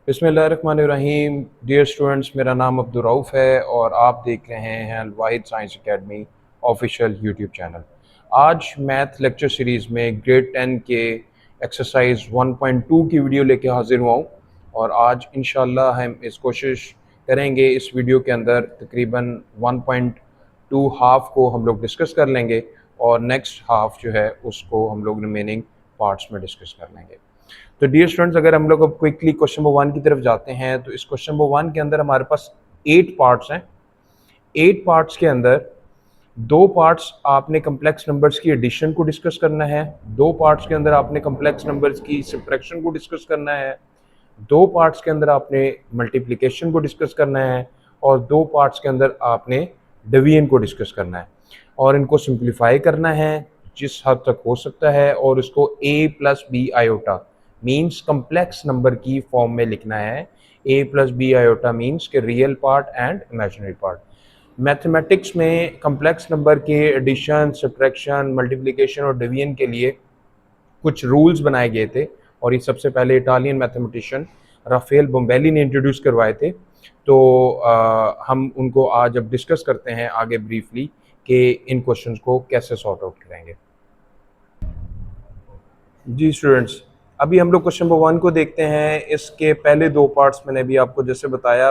बिस्मिल्लाहिर्रहमानिर्रहीम। Dear students, मेरा नाम अब्दुर्रऊफ़ है और आप देख रहे हैं Al Wahid science academy official YouTube channel. आज मैथ लेक्चर सीरीज़ में ग्रेड 10 के एक्सरसाइज 1.2 की वीडियो लेके हाजिर हुआ हूँ और आज इंशाल्लाह हम इस कोशिश करेंगे इस वीडियो के अंदर तकरीबन 1.2 हाफ को हम लोग डिस्कस कर लेंगे और नेक्स्ट हाफ जो है उसको हम लोग रिमेनिंग पार्ट्स में डिस्कस कर लेंगे। तो डियर स्टूडेंट्स, अगर हम लोग अब क्विकली क्वेश्चन नंबर 1 की तरफ जाते हैं तो इस क्वेश्चन नंबर 1 के अंदर हमारे पास 8 पार्ट्स हैं। 8 पार्ट्स के अंदर 2 पार्ट्स आपने कम्प्लेक्स नंबर्स की एडिशन को डिस्कस करना है, 2 पार्ट्स के अंदर आपने कम्प्लेक्स नंबर्स की सब्ट्रैक्शन को डिस्कस करना है, 2 पार्ट्स के अंदर आपने मल्टीप्लिकेशन को डिस्कस करना है और 2 पार्ट्स के अंदर आपने डिवीजन को डिस्कस करना है और इनको सिंप्लीफाई करना है जिस हद तक हो सकता है और इसको a plus B iota means complex number की फॉर्म में लिखना है। a plus B iota means के real part and imaginary part. Mathematics में कम्प्लेक्स नंबर के एडिशन, सब्ट्रैक्शन, मल्टीप्लिकेशन और डिवीजन के लिए कुछ रूल्स बनाए गए थे और ये सबसे पहले इटालियन मैथमेटिशियन राफेल बोम्बेली ने इंट्रोड्यूस करवाए थे। तो हम उनको आज अब डिस्कस करते हैं आगे ब्रीफली कि इन क्वेश्चंस को कैसे सॉर्ट आउट करेंगे। जी स्टूडेंट्स, अभी हम लोग क्वेश्चन नंबर 1 को देखते हैं। इसके पहले 2 पार्ट्स मैंने भी आपको जैसे बताया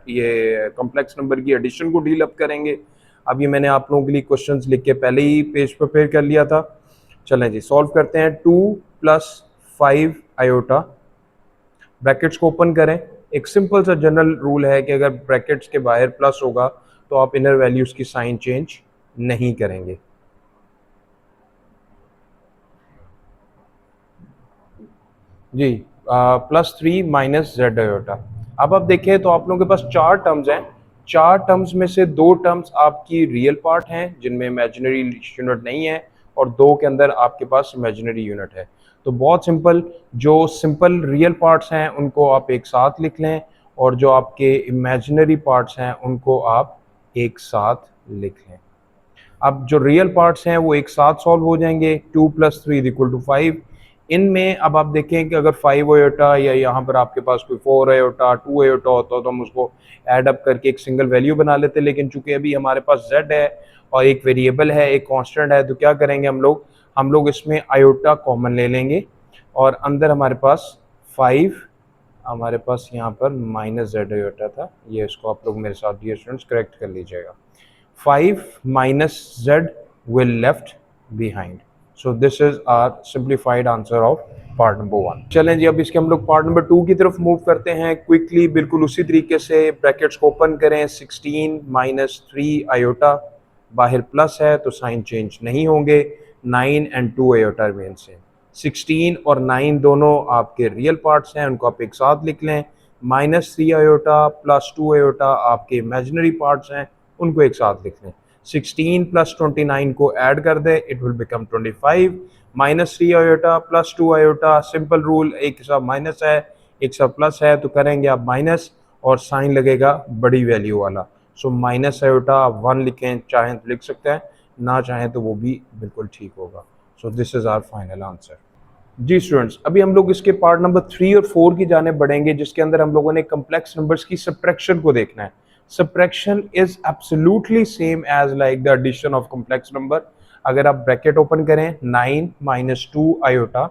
ये कॉम्प्लेक्स नंबर की एडिशन को डील अप करेंगे। अभी मैंने आप लोगों के लिए क्वेश्चंस लिख के पहले ही पेज प्रिपेयर कर लिया था। चलें जी, सॉल्व करते हैं। 2 + 5 आयोटा, ब्रैकेट्स को ओपन करें। एक सिंपल सा जनरल रूल है कि अगर ब्रैकेट्स के बाहर प्लस होगा तो आप इनर वैल्यूज की साइन चेंज नहीं करेंगे। जी, +3 - z आयोटा। अब आप देखें तो आप लोगों के पास 4 टर्म्स हैं। 4 टर्म्स में से 2 टर्म्स आपकी रियल पार्ट हैं जिनमें इमेजिनरी यूनिट नहीं है और 2 के अंदर आपके पास इमेजिनरी यूनिट है। तो बहुत सिंपल, जो सिंपल रियल पार्ट्स हैं उनको आप एक साथ लिख लें और जो आपके इमेजिनरी पार्ट्स हैं उनको आप एक साथ लिख लें। अब जो रियल पार्ट्स हैं वो एक साथ सॉल्व हो जाएंगे। 2 + 3 = 5। इनमें अब आप देखें कि अगर 5 आयोटा या यहाँ पर आपके पास कोई 4 आयोटा 2 आयोटा होता तो हम उसको ऐड अप करके एक सिंगल वैल्यू बना लेते, लेकिन चूंकि अभी हमारे पास z है और एक वेरिएबल है, एक कांस्टेंट है, तो क्या करेंगे हम लोग इसमें आयोटा कॉमन ले लेंगे और अंदर हमारे पास 5, हमारे पास यहाँ पर -z आयोटा था। ये इसको आप लोग मेरे साथ डियर स्टूडेंट्स करेक्ट कर लीजिएगा। 5 - z will left behind. So this is our simplified answer of part number 1। चलें जी, अब इसके हम लोग पार्ट नंबर 2 की तरफ मूव करते हैं क्विकली। बिल्कुल उसी तरीके से ब्रैकेट्स को ओपन करें। 16 - 3 आयोटा, बाहर प्लस है तो साइन चेंज नहीं होंगे। 9 and 2 आयोटा रिमेन सेम। 16 और 9 दोनों आपके रियल पार्ट्स हैं, उनको आप एक साथ लिख लें। -3 आयोटा + 2 आयोटा आपके इमेजिनरी पार्ट्स हैं, उनको एक साथ लिख लें। 16 + 29 को ऐड कर दें, it will become 25। -3 iota + 2 iota, simple rule, एक साथ माइनस है एक साथ प्लस है तो करेंगे आप माइनस और साइन लगेगा बड़ी वैल्यू वाला। सो माइनस आयोटा आप 1 लिखें, चाहें तो लिख सकते हैं, ना चाहें तो वो भी बिल्कुल ठीक होगा। So this is our final answer. जी स्टूडेंट्स, अभी हम लोग इसके पार्ट नंबर 3 और 4 की जाने बढ़ेंगे जिसके अंदर हम लोगों ने कम्प्लेक्स नंबर्स की सब्ट्रैक्शन को देखना है। Subtraction is absolutely same as like the addition of complex number. अगर आप ब्रैकेट ओपन करें, 9 - 2 आयोटा।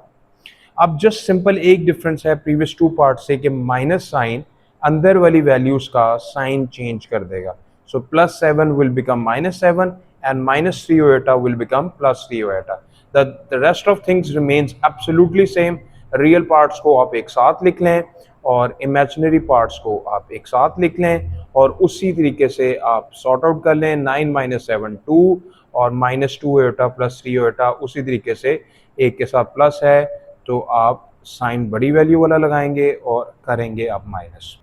अब जस्ट सिंपल एक डिफरेंस है प्रीवियस 2 पार्ट से कि माइनस साइन अंदर वाली वैल्यूज का साइन चेंज कर देगा। सो +7 will become -7 and -3 iota will become +3 iota. The rest of things remains absolutely same। Real parts को आप एक साथ लिख लें और इमेजिनरी पार्ट्स को आप एक साथ लिख लें और उसी तरीके से आप सॉर्ट आउट कर लें। 9 - 7 2 और -2 आयोटा +3 आयोटा उसी तरीके से एक के साथ प्लस है तो आप साइन बड़ी वैल्यू वाला लगाएंगे और करेंगे आप माइनस।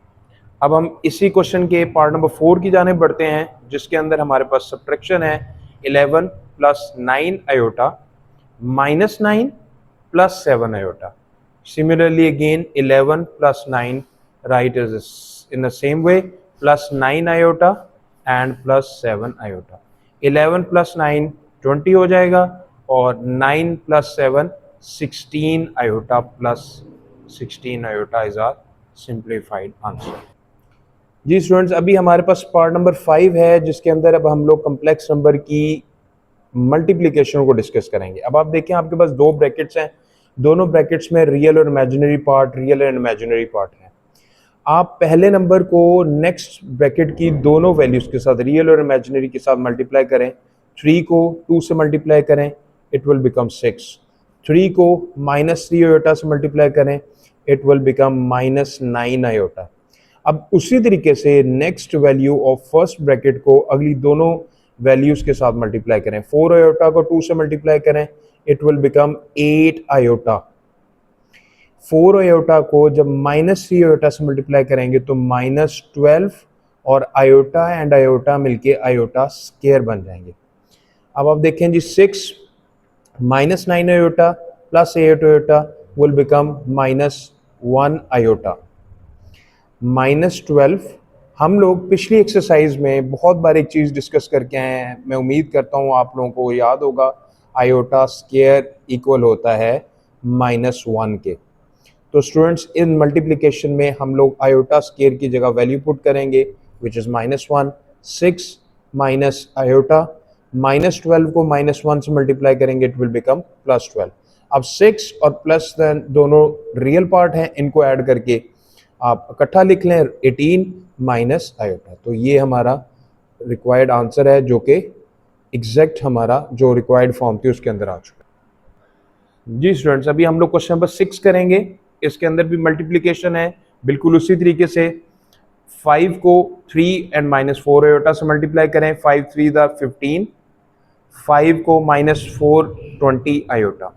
अब हम इसी क्वेश्चन के पार्ट नंबर 4 की जाने बढ़ते हैं जिसके अंदर हमारे पास सब्ट्रैक्शन है। 11 + 9 iota -9 + 7 iota. Similarly, again 11 + 9, write is in the same way, +9 iota and +7 iota. 11 + 9 20 हो जाएगा और 9 + 7 16 iota + 16 iota is our simplified answer. जी स्टूडेंट्स, अभी हमारे पास पार्ट नंबर 5 है जिसके अंदर अब हम लोग कम्प्लेक्स नंबर की मल्टीप्लिकेशन को डिस्कस करेंगे। अब आप देखें आपके पास दो ब्रैकेट्स हैं, दोनों ब्रैकेट्स में रियल और imaginary part, real and imaginary part है। आप पहले नंबर को नेक्स्ट ब्रैकेट की दोनों वैल्यूज के साथ, रियल और इमेजिनरी के साथ मल्टीप्लाई करें। 3 को 2 से मल्टीप्लाई करें, इट विल बिकम 6। 3 को -3 आयोटा से मल्टीप्लाई करें, इट विल बिकम -9 आयोटा। अब उसी तरीके से next value of first bracket को अगली दोनों वैल्यूज के साथ मल्टीप्लाई करें। 4 आयोटा को 2 से मल्टीप्लाई करें, it will become 8 iota. 4 iota को जब -3 आयोटा से मल्टीप्लाई करेंगे तो -12 और आयोटा एंड आयोटा मिलके आयोटा स्क्वायर बन जाएंगे। अब आप देखें जी 6 -9 iota plus 8 iota will become -1 iota. -12 हम लोग पिछली एक्सरसाइज में बहुत बार एक चीज़ डिस्कस करके आए हैं, मैं उम्मीद करता हूँ आप लोगों को याद होगा, आयोटा स्क्वायर इक्वल होता है -1 के। तो स्टूडेंट्स इन मल्टीप्लिकेशन में हम लोग आयोटा स्क्वायर की जगह वैल्यू पुट करेंगे विच इज़ -1। 6 माइनस आयोटा, -12 को -1 से मल्टीप्लाई करेंगे, इट विल बिकम +12। अब 6 और प्लस दोनों रियल पार्ट हैं, इनको ऐड करके आप इकट्ठा लिख लें 18 माइनस आयोटा। तो ये हमारा रिक्वायर्ड आंसर है जो कि एग्जैक्ट हमारा जो रिक्वायर्ड फॉर्म थी उसके अंदर आ चुका है। जी स्टूडेंट्स, अभी हम लोग क्वेश्चन नंबर 6 करेंगे। इसके अंदर भी मल्टीप्लिकेशन है, बिल्कुल उसी तरीके से 5 को 3 एंड -4 आयोटा से मल्टीप्लाई करें। 5 3 दा 15, 5 को -4 20 आयोटा।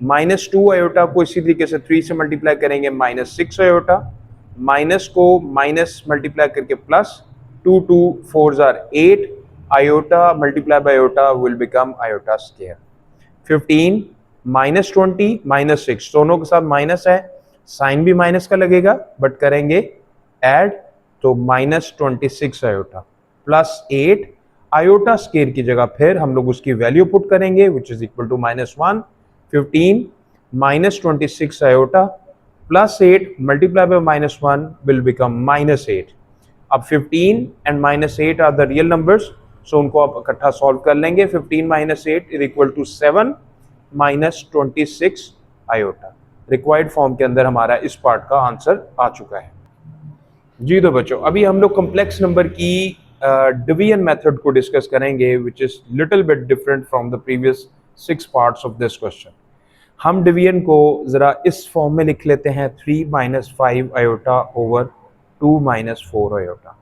-2 आयोटा को इसी तरीके से 3 से मल्टीप्लाई करेंगे, -6 आयोटा। माइनस को माइनस मल्टीप्लाई करके plus, 2 2 4 8 iota multiply bye iota will become iota square. 15 -20 -6 दोनों के साथ माइनस है, साइन भी माइनस का लगेगा बट करेंगे ऐड, तो -26 आयोटा प्लस 8 आयोटा स्क्वायर की जगह फिर हम लोग उसकी वैल्यू पुट करेंगे which is equal to -1। 15 -26 iota plus 8 multiply by -1 will become -8। अब 15 and -8 are the real numbers, so उनको आप इकट्ठा सॉल्व कर लेंगे। 15 - 8 is equal to 7 -26 iota. Required form के अंदर हमारा इस पार्ट का आंसर आ चुका है। जी तो बच्चों, अभी हम लोग कम्प्लेक्स नंबर की डिवीजन मेथड को डिस्कस करेंगे which is little bit different from the previous 6 parts of this question. हम डिवीजन को ज़रा इस फॉर्म में लिख लेते हैं, 3 - 5 आयोटा ओवर 2 - 4 आयोटा।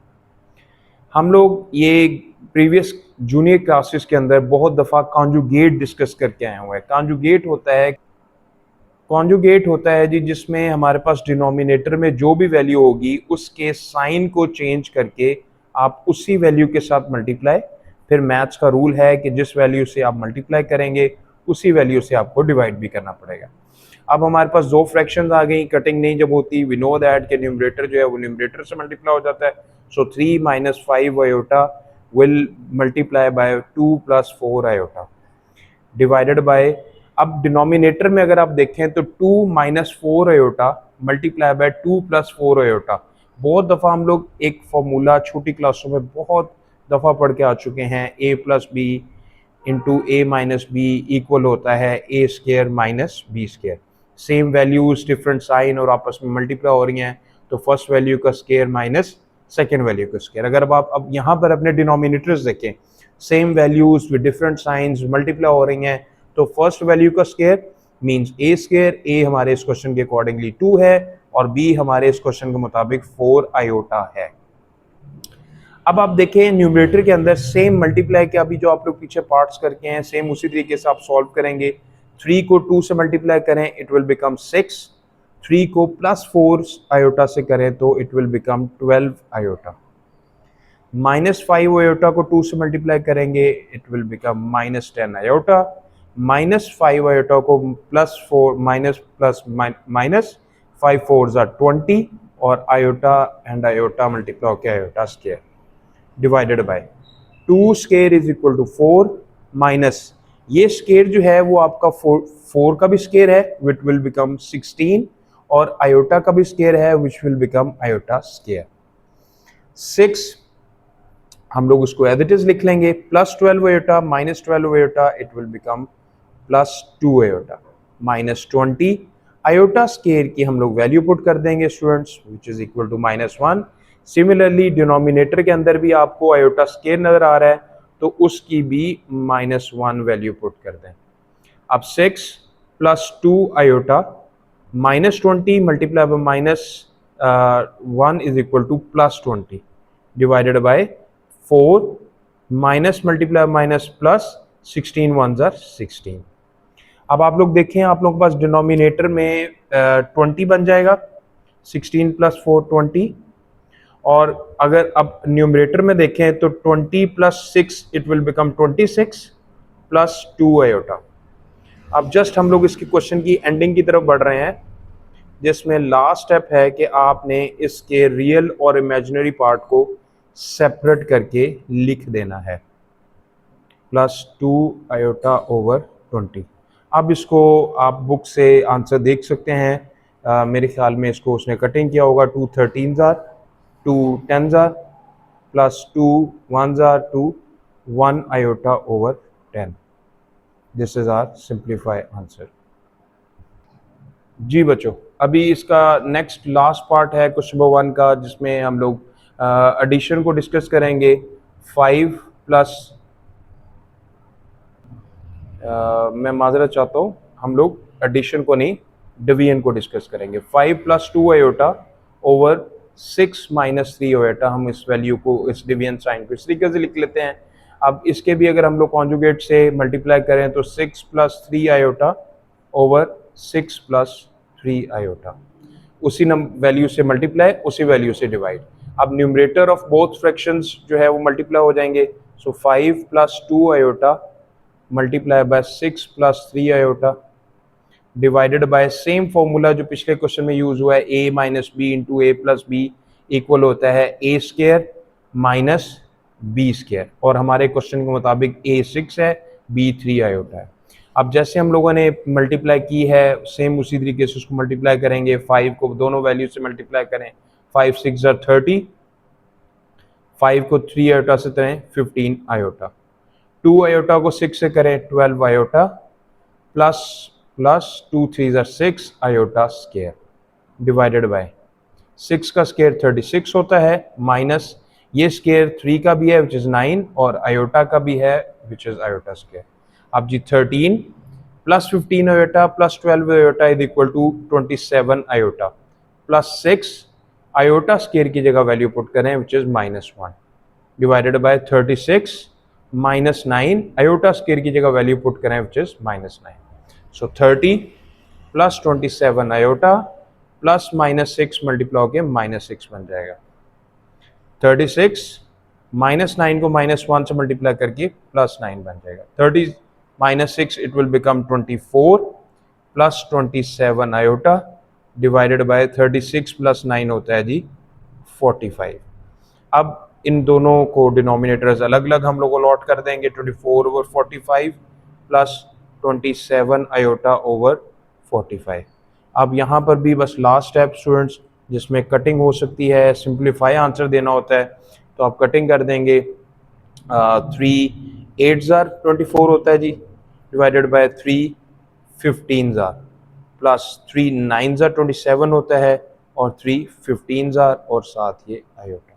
हम लोग ये प्रीवियस जूनियर क्लासेस के अंदर बहुत दफ़ा कॉन्जुगेट डिस्कस करके आए हुए हैं। कॉन्जुगेट होता है जी जिसमें हमारे पास डिनोमिनेटर में जो भी वैल्यू होगी उसके साइन को चेंज करके आप उसी वैल्यू के साथ मल्टीप्लाई, फिर मैथ्स का रूल है कि जिस वैल्यू से आप मल्टीप्लाई करेंगे उसी वैल्यू से आपको डिवाइड भी करना पड़ेगा। अब हमारे पास दो फ्रैक्शंस आ गई, कटिंग नहीं जब होती, वी नो दैट कि न्यूमरेटर जो है वो न्यूमरेटर से मल्टीप्लाई हो जाता है। सो 3 - 5 iota will multiply by 2 + 4 iota divided bye, अब डिनोमिनेटर में अगर आप देखें तो 2 - 4 आयोटा मल्टीप्लाई बाय 2 + 4 आयोटा। बहुत दफ़ा हम लोग एक फॉर्मूला छोटी क्लासों में बहुत दफ़ा पढ़ के आ चुके हैं, a + b into a - b equal होता है a square minus b square. Same values different sign और आपस में मल्टीप्लाई हो रही हैं, तो फर्स्ट वैल्यू का स्क्वायर माइनस सेकेंड वैल्यू का स्क्वायर। अगर आप अब यहाँ पर अपने डिनोमिनेटर्स देखें, same values with different signs multiply हो रही हैं, तो फर्स्ट वैल्यू का square means a square, a हमारे इस क्वेश्चन के अकॉर्डिंगली 2 है और b हमारे इस क्वेश्चन के मुताबिक 4 आयोटा है। अब आप देखें न्यूमरेटर के अंदर सेम मल्टीप्लाई के अभी जो आप लोग पीछे पार्ट्स करके हैं सेम उसी तरीके से आप सॉल्व करेंगे। 3 को 2 से मल्टीप्लाई करें, इट विल बिकम 6। 3 को +4 आयोटा से करें तो it will become 12 iota. -5 iota को 2 से मल्टीप्लाई करेंगे, it will become -10 iota. -5 iota को +4 माइनस प्लस माइनस 5 4 20 और आयोटा एंड आयोटा मल्टीप्लाई होकर iota square divided by 2 square is equal to 4 minus ये स्केयर जो है वो आपका 4 का भी स्केयर है विच विल बिकम 16, और आयोटा का भी स्केयर है which will become iota square. 6 हम लोग उसको एज इट इज लिख लेंगे, plus 12 iota minus 12 iota, it will become plus 2 iota minus 20 iota square की हम लोग वैल्यू पुट कर देंगे students, which is equal to -1। Similarly denominator के अंदर भी आपको आयोटा स्केयर नजर आ रहा है, तो उसकी भी -1 वैल्यू पुट कर दें। अब 6 plus 2 iota minus 20 multiply by -1 is equal two plus 20 divided by 4 minus multiply minus plus 16 1 jar 16। अब आप लोग देखें, आप लोगों के पास डिनोमिनेटर में 20 बन जाएगा, 16 प्लस 4 20, और अगर अब न्यूमरेटर में देखें तो 20 plus 6 it will become 26 plus 2 iota. अब जस्ट हम लोग इसकी क्वेश्चन की एंडिंग की तरफ बढ़ रहे हैं, जिसमें लास्ट स्टेप है कि आपने इसके रियल और इमेजिनरी पार्ट को सेपरेट करके लिख देना है, प्लस 2 आयोटा ओवर 20। अब इसको आप बुक से आंसर देख सकते हैं, मेरे ख्याल में इसको उसने कटिंग किया होगा, 2 13 जार 2 10 जार प्लस 2 1 जार 2 1 iota over 10। This is our simplify answer. जी बच्चों, अभी इसका नेक्स्ट लास्ट पार्ट है क्वेश्चन नंबर 1 का, जिसमें हम लोग एडिशन को डिस्कस करेंगे। 5 प्लस मैं माजरत चाहता हूँ, हम लोग एडिशन को नहीं डिवीजन को डिस्कस करेंगे। 5 plus 2 iota over 6 minus 3 iota, हम इस वैल्यू को, इस डिवीजन साइन को इस तरीके से लिख लेते हैं। अब इसके भी अगर हम लोग कॉन्जुगेट से मल्टीप्लाई करें तो 6 plus 3 iota over 6 plus 3 iota, उसी वैल्यू से मल्टीप्लाई, उसी वैल्यू से डिवाइड। अब न्यूमरेटर ऑफ बोथ फ्रैक्शंस जो है वो मल्टीप्लाई हो जाएंगे, so 5 plus 2 iota multiply by 6 plus 3 iota divided by same formula जो पिछले क्वेश्चन में यूज हुआ है, a minus B into A plus B equal होता है a square minus B square, और हमारे क्वेश्चन के मुताबिक a 6 है, b 3 आयोटा है। अब जैसे हम लोगों ने मल्टीप्लाई की है, सेम उसी तरीके से उसको मल्टीप्लाई करेंगे। 5 को दोनों वैल्यू से मल्टीप्लाई करें, 5 6 जार 30, 5 को 3 आयोटा से करें 15 आयोटा, 2 आयोटा को 6 से करें 12 iota, plus plus 2 3 jar 6 iota square divided by 6 का स्केयर 36 होता है, माइनस ये स्केयर 3 का भी है विच इज़ 9, और आयोटा का भी है विच इज़ आयोटा स्केयर। अब जी 13 plus 15 iota plus 12 iota is equal to 27 iota, plus 6 iota square की जगह वैल्यू पुट करें which is -1 divided by 36 minus 9 iota square की जगह वैल्यू पुट करें which is -9। So 30 plus 27 iota plus -6 multiply होके -6 बन जाएगा। 36 -9 को -1 से मल्टीप्लाई करके +9 बन जाएगा। 30 -6 it will become 24 plus 27 iota divided by 36 plus 9 होता है जी 45। अब इन दोनों को डिनोमिनेटर्स अलग अलग हम लोग अलॉट कर देंगे, 24 ओवर 45 प्लस 27 आयोटा ओवर 45। अब यहाँ पर भी बस लास्ट स्टेप स्टूडेंट्स, जिसमें कटिंग हो सकती है, सिंप्लीफाई आंसर देना होता है, तो आप कटिंग कर देंगे। 3 8 जार 24 होता है जी, डिवाइडेड बाय 3 15 जार, प्लस 3 9 जार 27 होता है, और 3 15 जार, और साथ ये आयोटा।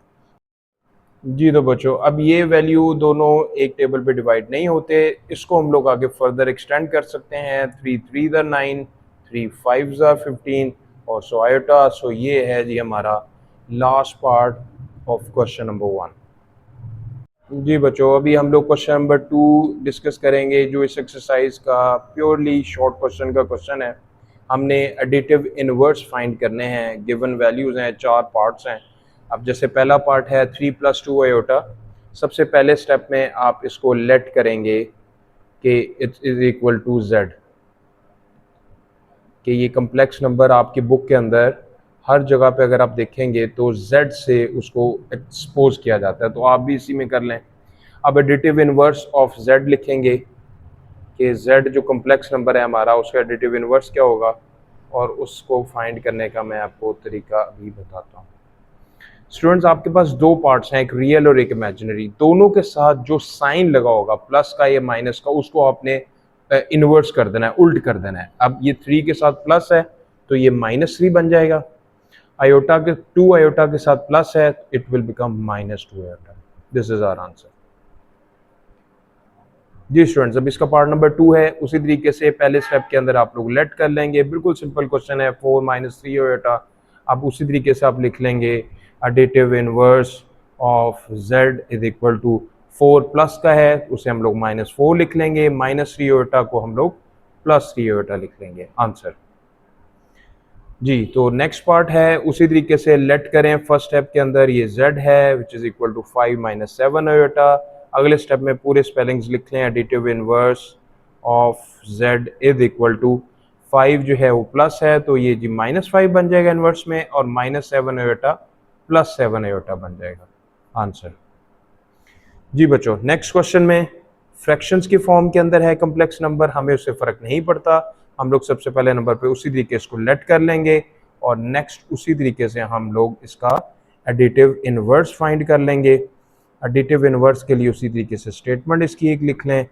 जी तो बच्चों, अब ये वैल्यू दोनों एक टेबल पे डिवाइड नहीं होते, इसको हम लोग आगे फर्दर एक्सटेंड कर सकते हैं। 3 3 जार 9, 3 5 जार 15, और सो आयोटा। सो ये है जी हमारा last part of question number 1। जी बच्चों, अभी हम लोग क्वेश्चन नंबर 2 डिस्कस करेंगे, जो इस एक्सरसाइज का प्योरली शॉर्ट क्वेश्चन का क्वेश्चन है। हमने एडिटिव इनवर्स फाइंड करने हैं, गिवन वैल्यूज़ हैं, 4 पार्ट्स हैं। अब जैसे पहला पार्ट है 3 प्लस 2 आयोटा, सबसे पहले स्टेप में आप इसको लेट करेंगे कि it is equal to z, कि ये कम्प्लेक्स नंबर आपकी बुक के अंदर हर जगह पे अगर आप देखेंगे तो z से उसको एक्सपोज किया जाता है, तो आप भी इसी में कर लें। अब एडिटिव इनवर्स ऑफ z लिखेंगे, कि z जो कॉम्प्लेक्स नंबर है हमारा उसका एडिटिव इनवर्स क्या होगा, और उसको फाइंड करने का मैं आपको तरीका अभी बताता हूँ। स्टूडेंट्स आपके पास दो पार्ट्स हैं, एक रियल और एक इमेजिनरी। दोनों के साथ जो साइन लगा होगा प्लस का या माइनस का, उसको आपने इनवर्स कर देना है, उल्ट कर देना है। अब ये 3 के साथ प्लस है तो ये -3 बन जाएगा। आयोटा के 2 आयोटा के साथ प्लस है, it will become -2 iota. This is our answer. जी स्टूडेंट्स, अब इसका पार्ट नंबर 2 है। उसी तरीके से पहले स्टेप के अंदर आप लोग लेट कर लेंगे, बिल्कुल सिंपल क्वेश्चन है, 4 - 3 आयोटा। आप उसी तरीके से आप लिख लेंगे additive inverse of z is equal to 4 plus का है उसे हम लोग -4 लिख लेंगे, -3 आयोटा को हम लोग +3 आयोटा लिख लेंगे। आंसर। जी, तो नेक्स्ट पार्ट है उसी तरीके से लेट करें। फर्स्ट स्टेप के अंदर ये z है which is equal to 5 - 7 iota. अगले स्टेप में पूरे स्पेलिंग्स लिख लें। Additive inverse of z is equal to 5 जो है वो प्लस है तो ये जी -5 बन जाएगा इनवर्स में, और -7 आयोटा +7 आयोटा बन जाएगा। आंसर। जी बच्चों, नेक्स्ट क्वेश्चन में फ्रैक्शंस की फॉर्म के अंदर है कॉम्प्लेक्स नंबर, हमें उससे फ़र्क नहीं पड़ता। हम लोग सबसे पहले नंबर पे उसी तरीके इसको लेट कर लेंगे, और नेक्स्ट उसी तरीके से हम लोग इसका एडिटिव इनवर्स फाइंड कर लेंगे। एडिटिव इनवर्स के लिए उसी तरीके से स्टेटमेंट इसकी एक लिख लें।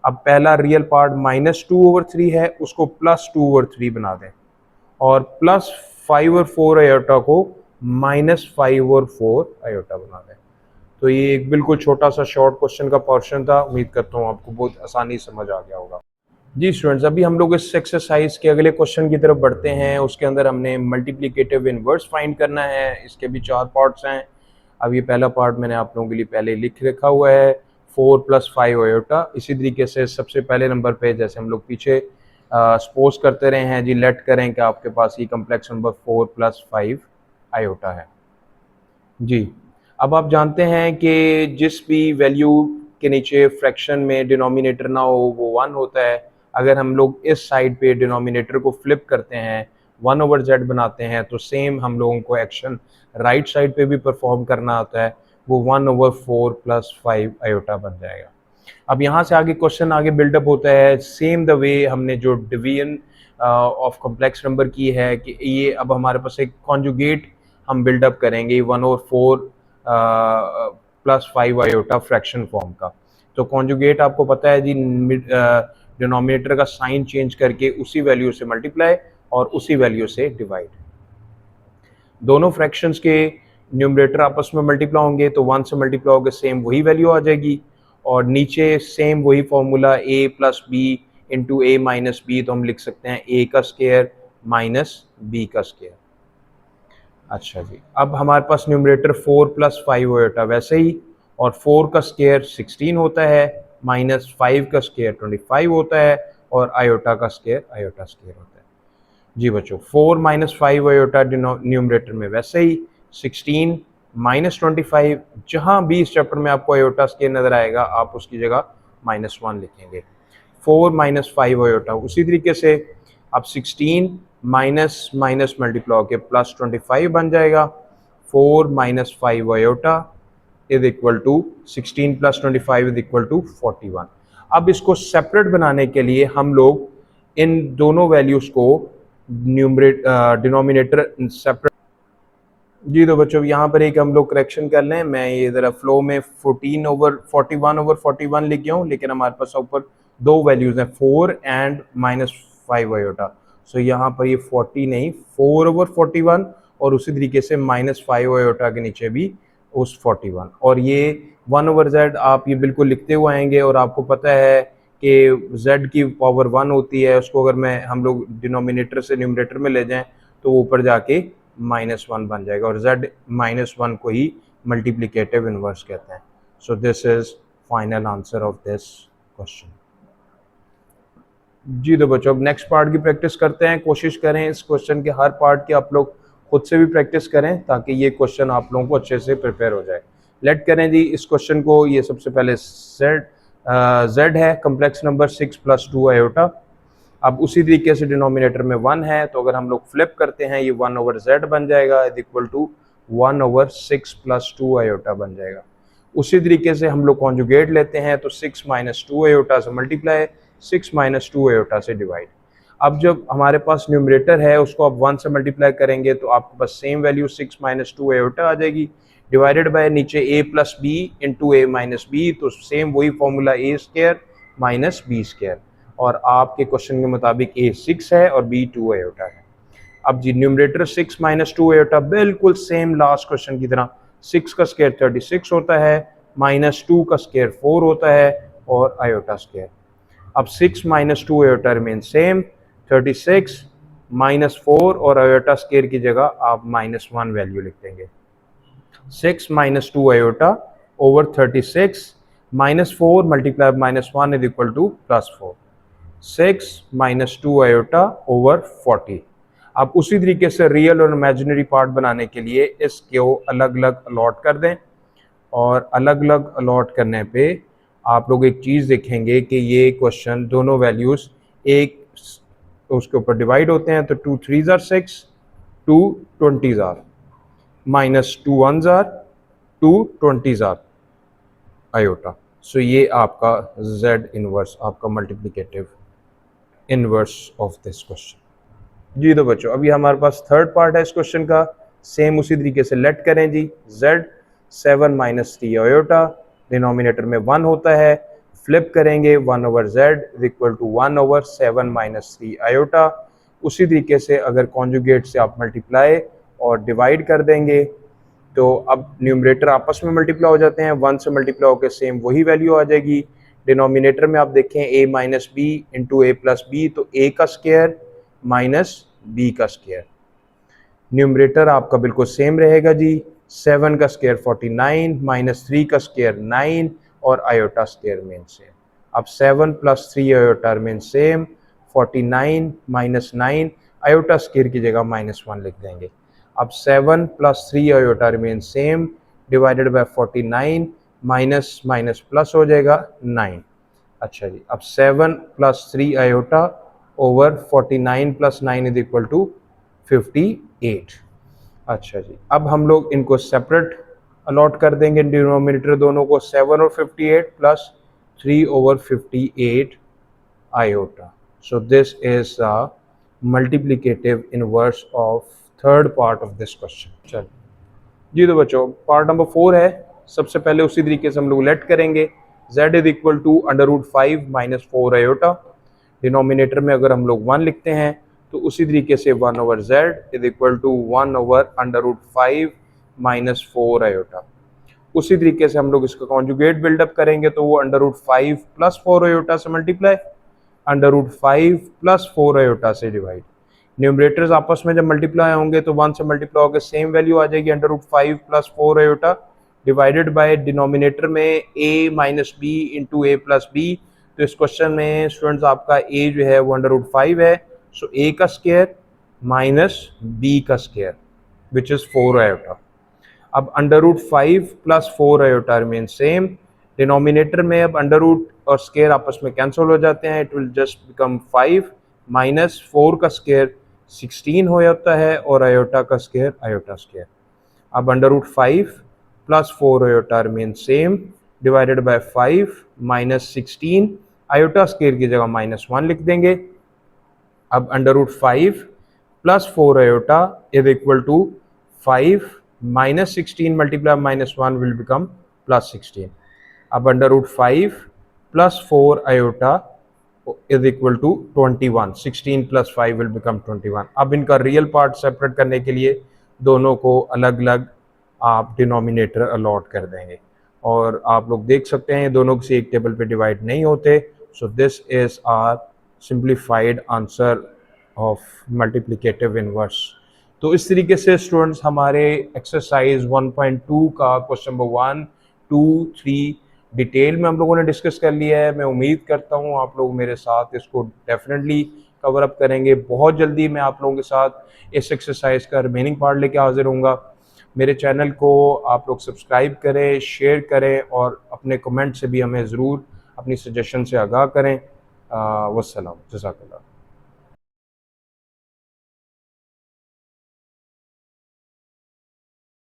अब पहला रियल पार्ट -2/3 है, उसको +2/3 बना दें, और +5 और 4 आयोटा को -5 और 4 आयोटा बना दें। तो ये एक बिल्कुल छोटा सा शॉर्ट क्वेश्चन का पोर्शन था। उम्मीद करता हूँ आपको बहुत आसानी समझ आ गया होगा। जी स्टूडेंट्स, अभी हम लोग इस एक्सरसाइज के अगले क्वेश्चन की तरफ बढ़ते हैं। उसके अंदर हमने मल्टीप्लिकेटिव इनवर्स फाइंड करना है। इसके भी 4 पार्ट्स हैं। अब ये पहला पार्ट मैंने आप लोगों के लिए पहले लिख रखा हुआ है, 4 + 5 आयोटा। इसी तरीके से सबसे पहले नंबर पे जैसे हम लोग पीछे सपोज करते रहे हैं जी, लेट करें कि आपके पास ये कम्प्लेक्स नंबर 4 + 5 आयोटा है। जी, अब आप जानते हैं कि जिस भी वैल्यू के नीचे फ्रैक्शन में डिनोमिनेटर ना हो वो 1 होता है। अगर हम लोग इस साइड पे डिनोमिनेटर को फ्लिप करते हैं, 1/z बनाते हैं, तो सेम हम लोगों को एक्शन राइट साइड पे भी परफॉर्म करना होता है, वो 1/4 + 5 आयोटा बन जाएगा। अब यहाँ से आगे क्वेश्चन आगे बिल्डअप होता है सेम द वे हमने जो डिवीजन ऑफ कॉम्प्लेक्स नंबर की है, कि ये अब हमारे पास एक कॉन्जुगेट हम बिल्डअप करेंगे 1/4 + 5 आयोटा फ्रैक्शन फॉर्म का। तो कॉन्जुगेट आपको पता है जी, डिनोमिनेटर का साइन चेंज करके उसी वैल्यू से मल्टीप्लाई और उसी वैल्यू से डिवाइड। दोनों फ्रैक्शंस के न्यूमरेटर आपस में मल्टीप्लाई होंगे तो 1 से मल्टीप्लाई होकर सेम वही वैल्यू आ जाएगी, और नीचे सेम वही formula a + b into a - b, तो हम लिख सकते हैं a का स्क्वायर माइनस b का स्क्वायर। अच्छा जी, अब हमारे पास न्यूमरेटर 4 + 5 आयोटा वैसे ही, और 4 का स्क्वायर 16 होता है, -5 का स्क्वायर 25 होता है, और आयोटा का स्क्वायर आयोटा स्क्वायर होता है। जी बच्चों, 4 - 5 आयोटा न्यूमरेटर में वैसे ही, 16 - 25, जहाँ भी इस चैप्टर में आपको आयोटा स्क्वायर नजर आएगा आप उसकी जगह -1 लिखेंगे। 4 - 5 आयोटा उसी तरीके से अब 16 माइनस माइनस मल्टीप्लाई होके +25 बन जाएगा। 4 - 5 iota is equal to 16 + 25 is equal to 41। अब इसको सेपरेट बनाने के लिए हम लोग इन दोनों वैल्यूज को डिनोमिनेटर सेपरेट। जी तो बच्चों, यहाँ पर एक हम लोग करेक्शन कर लें। मैं ये ज़रा फ्लो में 14/41 लिख गया हूँ, लेकिन हमारे पास ऊपर दो वैल्यूज़ हैं, 4 एंड -5 आयोटा। सो यहाँ पर ये 40 नहीं, 4/41, और उसी तरीके से -5 आयोटा के नीचे भी उस 41, और ये 1/z आप ये बिल्कुल लिखते हुए आएंगे। और आपको पता है कि z की पावर 1 होती है, उसको अगर मैं हम लोग डिनोमिनेटर से न्यूमरेटर में ले जाएं तो ऊपर जाके -1 बन जाएगा, और z -1 को ही मल्टीप्लिकेटिव इनवर्स कहते हैं। So this is final answer of this question. जी तो बच्चों, अब नेक्स्ट पार्ट की प्रैक्टिस करते हैं। कोशिश करें इस क्वेश्चन के हर पार्ट की आप लोग खुद से भी प्रैक्टिस करें, ताकि ये क्वेश्चन आप लोगों को अच्छे से प्रिपेयर हो जाए। लेट करें जी इस क्वेश्चन को। ये सबसे पहले z है कम्प्लेक्स नंबर 6 + 2 आयोटा। अब उसी तरीके से डिनोमिनेटर में 1 है, तो अगर हम लोग फ्लिप करते हैं ये 1/z बन जाएगा इज इक्वल टू 1/6 + 2 आयोटा बन जाएगा। उसी तरीके से हम लोग कॉन्जुगेट लेते हैं, तो 6 - 2 आयोटा से मल्टीप्लाई, 6 माइनस 2 आयोटा से डिवाइड। अब जब हमारे पास न्यूमरेटर है उसको आप 1 से मल्टीप्लाई करेंगे तो आपके पास सेम वैल्यू 6 माइनस 2 आयोटा आ जाएगी, डिवाइडेड बाय नीचे a plus B into A minus B, तो सेम वही formula a square minus B square, और आपके क्वेश्चन के मुताबिक a 6 है और b 2 आयोटा है। अब जी न्यूमरेटर 6 माइनस 2 आयोटा बिल्कुल सेम लास्ट क्वेश्चन की तरह, 6 का स्क्वायर 36 होता है, माइनस 2 का स्क्वायर 4 होता है, और आयोटा स्क्वायर। अब 6 minus 2 iota remain same, 36 minus 4 और आयोटा स्क्वायर की जगह आप -1 वैल्यू लिख देंगे। 6 minus 2 iota over 36 minus 4 multiply -1 is equal to +4, 6 minus 2 iota over 40। आप उसी तरीके से रियल और इमेजिनरी पार्ट बनाने के लिए इसको अलग अलग अलॉट कर दें, और अलग अलग अलॉट करने पे आप लोग एक चीज़ देखेंगे कि ये क्वेश्चन दोनों वैल्यूज़ एक उसके ऊपर डिवाइड होते हैं, तो 2 3s are 6, 2 20s are, minus 2 1s are, 2 20s are iota. So ये आपका z इनवर्स, आपका multiplicative inverse of this question. जी तो बच्चों अभी हमारे पास थर्ड पार्ट है इस क्वेश्चन का, सेम उसी तरीके से लेट करें जी। z 7 माइनस 3 आयोटा, डिनोमिनेटर में 1 होता है, फ्लिप करेंगे 1 over z is equal to 1 over 7 minus 3 iota. उसी तरीके से अगर कॉन्जुगेट से आप मल्टीप्लाई और डिवाइड कर देंगे तो अब न्यूमरेटर आपस में मल्टीप्लाई हो जाते हैं, 1 से मल्टीप्लाई होकर सेम वही वैल्यू आ जाएगी। डिनोमिनेटर में आप देखें a minus B into A plus B, तो a का स्क्वायर माइनस b का स्क्वायर। न्यूमरेटर आपका बिल्कुल सेम रहेगा जी, 7 का स्क्वायर 49 माइनस 3 का स्क्वायर 9 और आयोटा स्क्वायर मेन सेम। अब 7 plus 3 iota main same, 49 minus 9 iota square की जगह -1 लिख देंगे। अब 7 plus 3 iota remain same, divided by 49 minus minus plus हो जाएगा 9। अच्छा जी, अब 7 plus 3 iota over 49 plus 9 is equal to 58। अच्छा जी, अब हम लोग इनको सेपरेट अलॉट कर देंगे डिनोमिनेटर दोनों को, 7 और 58 plus 3 over 58 iota. So this is a multiplicative inverse of third part of this question. चलिए जी तो बच्चों पार्ट नंबर 4 है। सबसे पहले उसी तरीके से हम लोग लेट करेंगे, z is equal to √5 minus 4 iota. Denominator में अगर हम लोग 1 लिखते हैं तो उसी तरीके से 1 over z is equal to 1 over √5 minus 4 iota. उसी तरीके से हम लोग इसका कॉन्जुगेट बिल्डअप करेंगे तो वो √5 प्लस 4 आयोटा से मल्टीप्लाई, √5 प्लस 4 आयोटा से डिवाइड। न्यूमरेटर्स आपस में जब मल्टीप्लाई होंगे तो 1 से मल्टीप्लाई होकर सेम वैल्यू आ जाएगी, √5 plus 4 iota, divided by denominator में a minus B into A plus B. तो इस क्वेश्चन में स्टूडेंट्स आपका a जो है वो √5 है, सो a का स्क्वायर माइनस b का स्क्वायर विच इज 4 आयोटा। अब √5 plus 4 iota remain same, denominator में अब अंडर रूट और स्क्वायर आपस में कैंसिल हो जाते हैं, it will just become 5 minus 4 का स्क्वायर 16 हो जाता है और आयोटा का स्क्वायर आयोटा स्क्वायर। अब √5 plus 4 iota remain same, divided by 5 minus 16, iota square की जगह -1 लिख देंगे। अब √5 plus 4 iota is equal to 5 minus 16 multiply -1 will become +16। अब √5 plus 4 iota is equal to 21, 16 plus 5 will become 21। अब इनका रियल पार्ट सेपरेट करने के लिए दोनों को अलग अलग आप डिनोमिनेटर अलॉट कर देंगे, और आप लोग देख सकते हैं दोनों किसी एक टेबल पे डिवाइड नहीं होते। So this is our simplified answer of multiplicative inverse. तो इस तरीके से स्टूडेंट्स हमारे एक्सरसाइज 1.2 का क्वेश्चन नंबर 1, 2, 3 डिटेल में हम लोगों ने डिस्कस कर लिया है। मैं उम्मीद करता हूँ आप लोग मेरे साथ इसको डेफिनेटली कवर अप करेंगे। बहुत जल्दी मैं आप लोगों के साथ इस एक्सरसाइज का रिमेनिंग पार्ट लेके हाजिर होऊंगा। मेरे चैनल को आप लोग सब्सक्राइब करें, शेयर करें और अपने कमेंट से भी हमें ज़रूर अपनी सजेशन से आगाह करें। वस्सलाम, जज़ाकल्लाह।